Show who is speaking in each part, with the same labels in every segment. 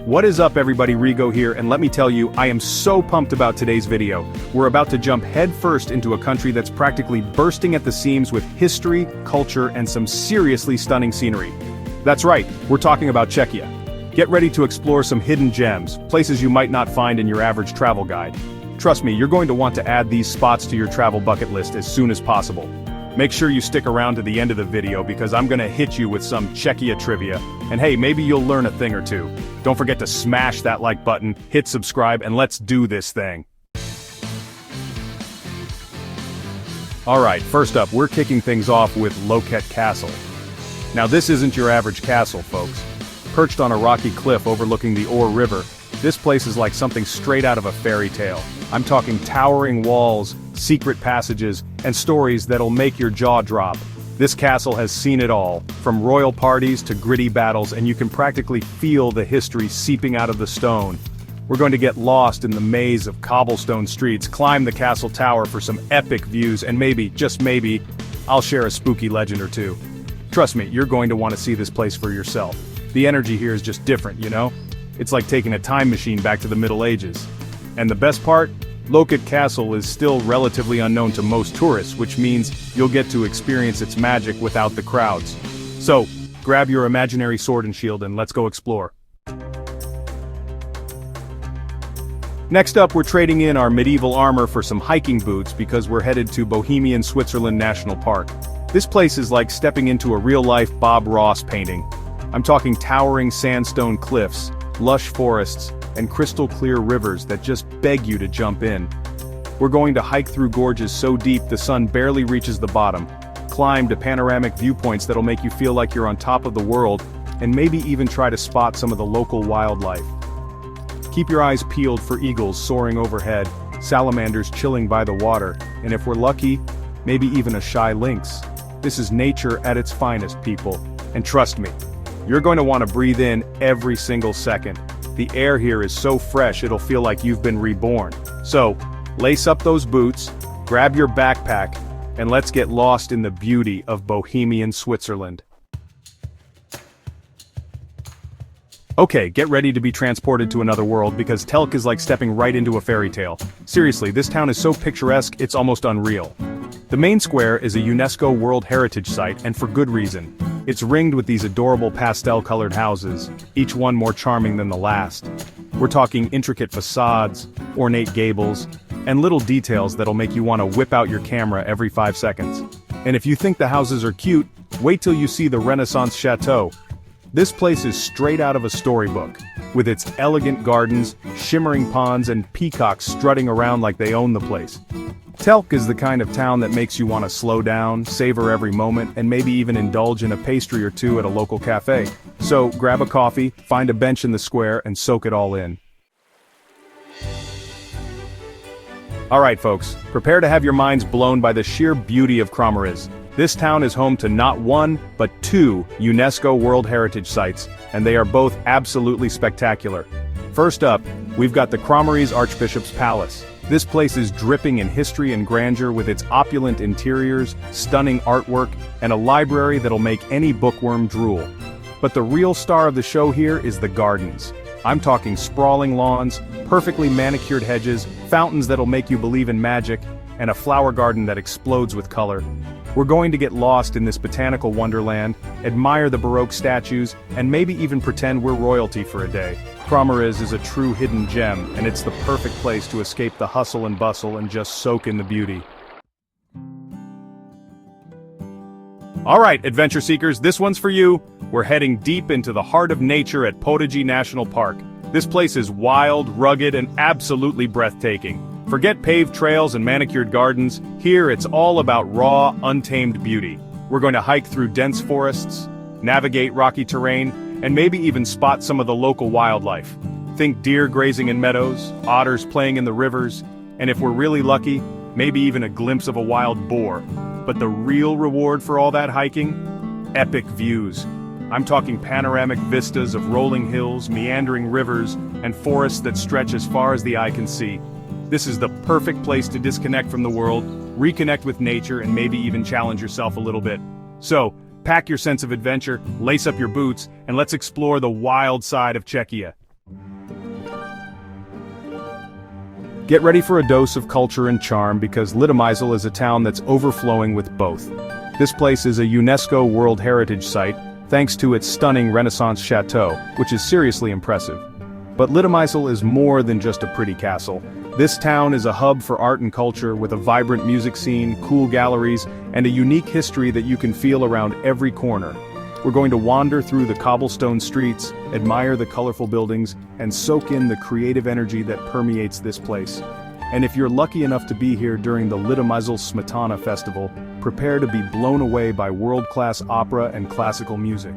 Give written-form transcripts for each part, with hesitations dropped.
Speaker 1: What is up everybody, Rigo here, and let me tell you, I am so pumped about today's video. We're about to jump headfirst into a country that's practically bursting at the seams with history, culture, and some seriously stunning scenery. That's right, we're talking about Czechia. Get ready to explore some hidden gems, places you might not find in your average travel guide. Trust me, you're going to want to add these spots to your travel bucket list as soon as possible. Make sure you stick around to the end of the video because I'm gonna hit you with some Czechia trivia, and hey, maybe you'll learn a thing or two. Don't forget to smash that like button, hit subscribe, and let's do this thing. Alright, first up, we're kicking things off with Loket Castle. Now this isn't your average castle, folks. Perched on a rocky cliff overlooking the Or River, this place is like something straight out of a fairy tale. I'm talking towering walls, secret passages, and stories that'll make your jaw drop. This castle has seen it all, from royal parties to gritty battles, and you can practically feel the history seeping out of the stone. We're going to get lost in the maze of cobblestone streets, climb the castle tower for some epic views, and maybe, just maybe, I'll share a spooky legend or two. Trust me, you're going to want to see this place for yourself. The energy here is just different, you know? It's like taking a time machine back to the Middle Ages. And the best part? Loket Castle is still relatively unknown to most tourists, which means you'll get to experience its magic without the crowds. So, grab your imaginary sword and shield and let's go explore. Next up, we're trading in our medieval armor for some hiking boots because we're headed to Bohemian Switzerland National Park. This place is like stepping into a real-life Bob Ross painting. I'm talking towering sandstone cliffs, lush forests, and crystal-clear rivers that just beg you to jump in. We're going to hike through gorges so deep the sun barely reaches the bottom, climb to panoramic viewpoints that'll make you feel like you're on top of the world, and maybe even try to spot some of the local wildlife. Keep your eyes peeled for eagles soaring overhead, salamanders chilling by the water, and if we're lucky, maybe even a shy lynx. This is nature at its finest, people. And trust me, you're going to want to breathe in every single second. The air here is so fresh it'll feel like you've been reborn. So, lace up those boots, grab your backpack, and let's get lost in the beauty of Bohemian Switzerland. Okay, get ready to be transported to another world because Telč is like stepping right into a fairy tale. Seriously, this town is so picturesque it's almost unreal. The main square is a UNESCO World Heritage Site, and for good reason. It's ringed with these adorable pastel-colored houses, each one more charming than the last. We're talking intricate facades, ornate gables, and little details that'll make you want to whip out your camera every 5 seconds. And if you think the houses are cute, wait till you see the Renaissance chateau. This place is straight out of a storybook, with its elegant gardens, shimmering ponds, and peacocks strutting around like they own the place. Telč is the kind of town that makes you want to slow down, savor every moment, and maybe even indulge in a pastry or two at a local cafe. So, grab a coffee, find a bench in the square, and soak it all in. Alright folks, prepare to have your minds blown by the sheer beauty of Kramariz. This town is home to not one, but 2 UNESCO World Heritage Sites, and they are both absolutely spectacular. First up, we've got the Kramariz Archbishop's Palace. This place is dripping in history and grandeur with its opulent interiors, stunning artwork, and a library that'll make any bookworm drool. But the real star of the show here is the gardens. I'm talking sprawling lawns, perfectly manicured hedges, fountains that'll make you believe in magic, and a flower garden that explodes with color. We're going to get lost in this botanical wonderland, admire the Baroque statues, and maybe even pretend we're royalty for a day. Kramariz is a true hidden gem, and it's the perfect place to escape the hustle and bustle and just soak in the beauty. Alright, adventure seekers, this one's for you. We're heading deep into the heart of nature at Potoji National Park. This place is wild, rugged, and absolutely breathtaking. Forget paved trails and manicured gardens, here it's all about raw, untamed beauty. We're going to hike through dense forests, navigate rocky terrain, and maybe even spot some of the local wildlife. Think deer grazing in meadows, otters playing in the rivers, and if we're really lucky, maybe even a glimpse of a wild boar. But the real reward for all that hiking? Epic views. I'm talking panoramic vistas of rolling hills, meandering rivers, and forests that stretch as far as the eye can see. This is the perfect place to disconnect from the world, reconnect with nature, and maybe even challenge yourself a little bit. So, pack your sense of adventure, lace up your boots, and let's explore the wild side of Czechia. Get ready for a dose of culture and charm because Litomyšl is a town that's overflowing with both. This place is a UNESCO World Heritage Site, thanks to its stunning Renaissance chateau, which is seriously impressive. But Litomyšl is more than just a pretty castle. This town is a hub for art and culture with a vibrant music scene, cool galleries, and a unique history that you can feel around every corner. We're going to wander through the cobblestone streets, admire the colorful buildings, and soak in the creative energy that permeates this place. And if you're lucky enough to be here during the Litomyšl Smetana Festival, prepare to be blown away by world-class opera and classical music.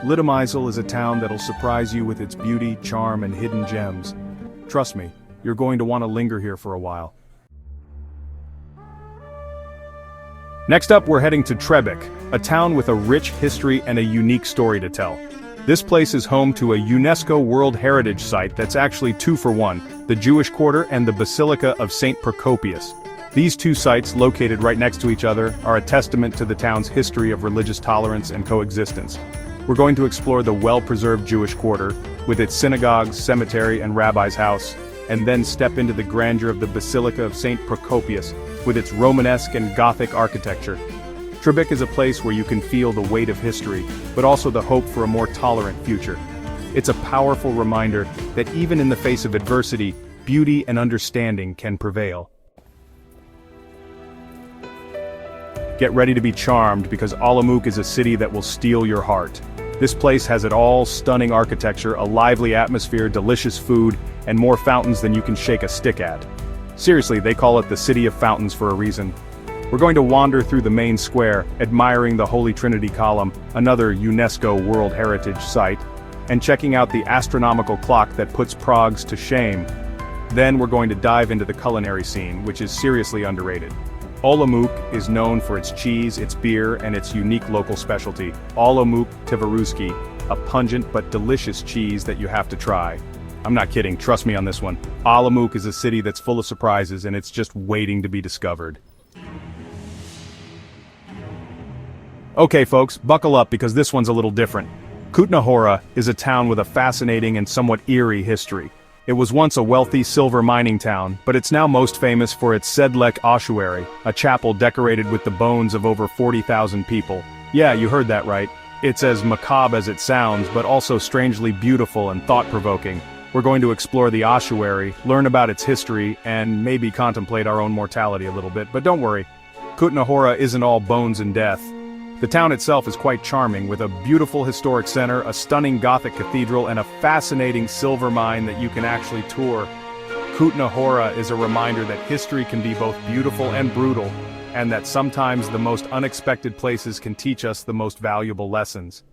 Speaker 1: Litomyšl is a town that'll surprise you with its beauty, charm, and hidden gems. Trust me, you're going to want to linger here for a while. Next up, we're heading to Trebek, a town with a rich history and a unique story to tell. This place is home to a UNESCO World Heritage Site that's actually two for one, the Jewish Quarter and the Basilica of St. Procopius. These two sites, located right next to each other, are a testament to the town's history of religious tolerance and coexistence. We're going to explore the well-preserved Jewish Quarter, with its synagogues, cemetery, and rabbi's house, and then step into the grandeur of the Basilica of St. Procopius, with its Romanesque and Gothic architecture. Trebek is a place where you can feel the weight of history, but also the hope for a more tolerant future. It's a powerful reminder that even in the face of adversity, beauty and understanding can prevail. Get ready to be charmed because Olomouc is a city that will steal your heart. This place has it all: stunning architecture, a lively atmosphere, delicious food, and more fountains than you can shake a stick at. Seriously, they call it the City of Fountains for a reason. We're going to wander through the main square, admiring the Holy Trinity Column, another UNESCO World Heritage Site, and checking out the astronomical clock that puts Prague's to shame. Then we're going to dive into the culinary scene, which is seriously underrated. Olomouc is known for its cheese, its beer, and its unique local specialty, Olomouc Tversky, a pungent but delicious cheese that you have to try. I'm not kidding, trust me on this one. Olomouc is a city that's full of surprises and it's just waiting to be discovered. Okay folks, buckle up because this one's a little different. Kutna Hora is a town with a fascinating and somewhat eerie history. It was once a wealthy silver mining town, but it's now most famous for its Sedlec ossuary, a chapel decorated with the bones of over 40,000 people. Yeah, you heard that right. It's as macabre as it sounds, but also strangely beautiful and thought-provoking. We're going to explore the ossuary, learn about its history, and maybe contemplate our own mortality a little bit, but don't worry. Kutna Hora isn't all bones and death. The town itself is quite charming, with a beautiful historic center, a stunning Gothic cathedral, and a fascinating silver mine that you can actually tour. Kutna Hora is a reminder that history can be both beautiful and brutal, and that sometimes the most unexpected places can teach us the most valuable lessons.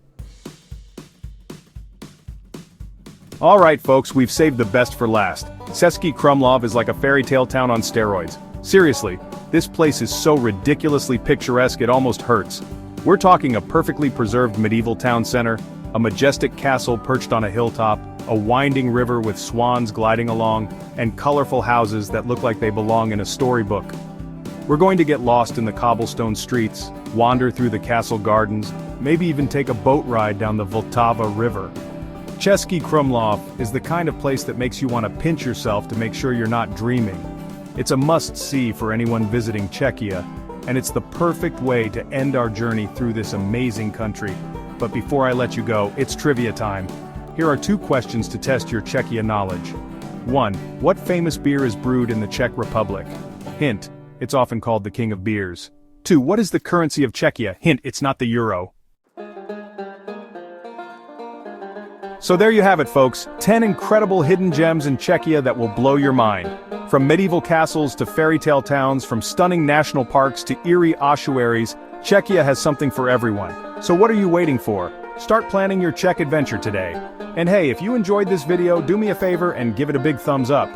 Speaker 1: Alright folks, we've saved the best for last. Český Krumlov is like a fairy tale town on steroids. Seriously, this place is so ridiculously picturesque it almost hurts. We're talking a perfectly preserved medieval town center, a majestic castle perched on a hilltop, a winding river with swans gliding along, and colorful houses that look like they belong in a storybook. We're going to get lost in the cobblestone streets, wander through the castle gardens, maybe even take a boat ride down the Vltava River. Český Krumlov is the kind of place that makes you want to pinch yourself to make sure you're not dreaming. It's a must-see for anyone visiting Chequia, and it's the perfect way to end our journey through this amazing country. But before I let you go, it's trivia time. Here are 2 questions to test your Chequia knowledge. 1. What famous beer is brewed in the Czech Republic? Hint, it's often called the king of beers. 2. What is the currency of Chequia? Hint, it's not the euro. So there you have it folks, 10 incredible hidden gems in Chequia that will blow your mind. From medieval castles to fairy tale towns, from stunning national parks to eerie ossuaries, Chequia has something for everyone. So what are you waiting for? Start planning your Czech adventure today. And hey, if you enjoyed this video, do me a favor and give it a big thumbs up.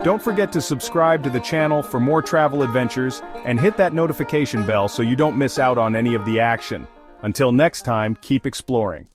Speaker 1: Don't forget to subscribe to the channel for more travel adventures, and hit that notification bell so you don't miss out on any of the action. Until next time, keep exploring.